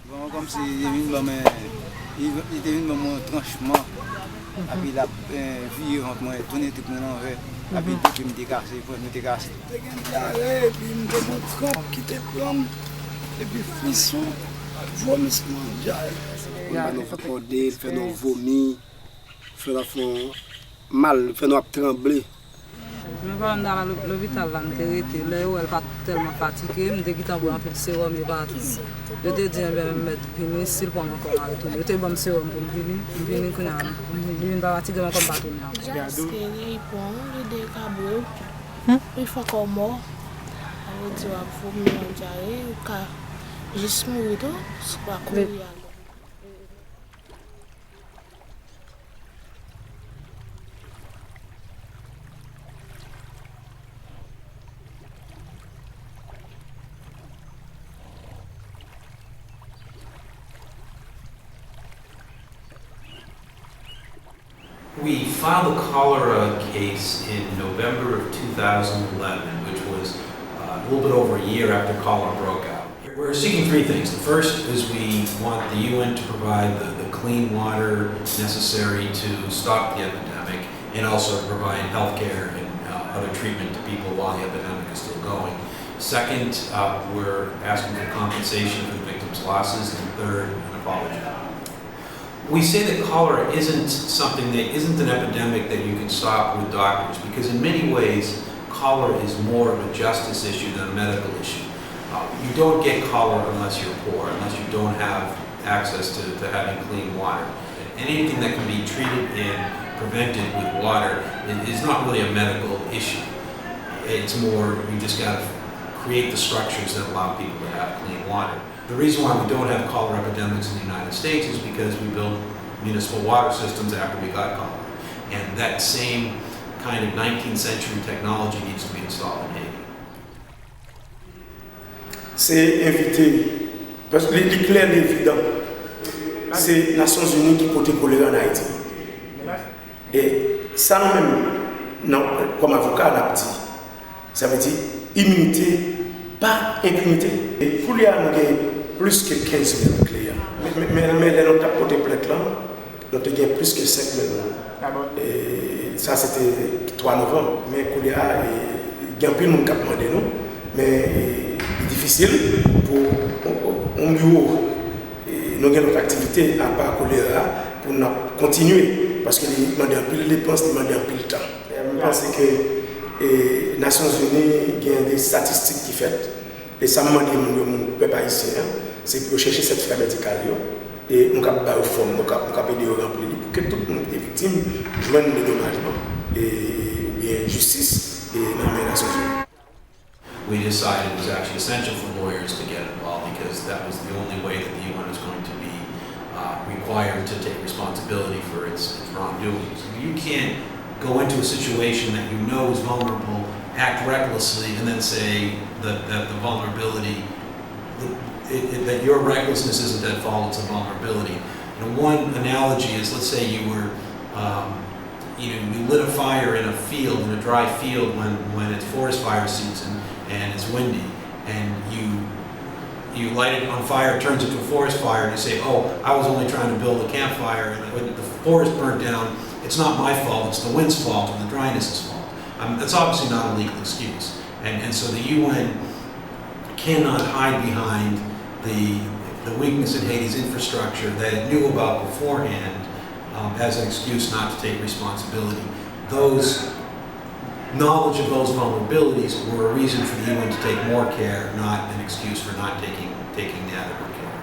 Bon, comme si il était venu dans mon tranchement, et puis la vie entre moi, tourner tout le monde envers, et puis depuis me décasser, pour me décasser. Et puis il me dit mon trappe qui te prend, et puis frisson, vomissement, On nous fait corder, fait nous vomir, fait nous mal, fait nous trembler. Je me parle dans l'hôpital, là où elle pas tellement fatiguée, je me dis qu'il a un peu de sérum, il pas tout. Je te dis que je vais me mettre pénicille pour encore retourner. Je te dis que je sérum pour me venir quand je ne pas fatiguer comme pas tourner. Il faut qu'on mort. Il faut me dire que je suis mort, c'est pas cool. We filed a cholera case in November of 2011, which was a little bit over a year after cholera broke out. We're seeking three things. The first is we want the UN to provide the clean water necessary to stop the epidemic and also to provide health care and other treatment to people while the epidemic is still going. Second, we're asking for compensation for the victims' losses. And third, an apology. We say that cholera isn't an epidemic that you can stop with doctors, because in many ways cholera is more of a justice issue than a medical issue. You don't get cholera unless you're poor, unless you don't have access to having clean water. And anything that can be treated and prevented with water is not really a medical issue. It's more, you just got to create the structures that allow people to have clean water. The reason why we don't have cholera epidemics in the United States is because we built municipal water systems after we got cholera. And that same kind of 19th century technology needs to be installed in Haiti. C'est invité, parce que les clairs évident, c'est les Nations Unies qui portent choléra en Haïti. Et ça nous-mêmes, comme avocat, on a dit, ça veut dire immunité, pas impunité. Et pour lui, on a plus que 15 000 clients. Mais les notes à porter plainte là, nous avons plus que 5 000. Et ça, c'était 3 novembre. Mais pour lui, il y a un peu de monde qui a demandé nous. Mais c'est difficile pour un bureau. Nous avons notre activité à part choléra pour nous continuer. Parce que nous demandons un peu de dépenses, nous demandons un peu de temps. Je pense que les Nations Unies ont des statistiques qui sont faites. Et ça m'a dit mon peuple haïtien, c'est pour chercher cette frais médicale et nous avons une forme, nous avons aider à remplir pour que tout le monde est victime joigne le dédommagement et bien justice et dans les Nations Unies. We decided it was actually essential for lawyers to get involved because that was the only way that the UN was going to be required to take responsibility for its wrongdoings. You can't go into a situation that you know is vulnerable, act recklessly, and then say that the vulnerability, that your recklessness isn't at fault, it's a vulnerability. One analogy is, let's say you were, you lit a fire in a field, in a dry field when it's forest fire season and it's windy, and you light it on fire, it turns into a forest fire, and you say, oh, I was only trying to build a campfire, and when the forest burnt down, it's not my fault, it's the wind's fault and the dryness' fault. That's obviously not a legal excuse. And so the UN cannot hide behind the weakness in Haiti's infrastructure that it knew about beforehand as an excuse not to take responsibility. Knowledge of those vulnerabilities were a reason for the UN to take more care, not an excuse for not taking the adequate care.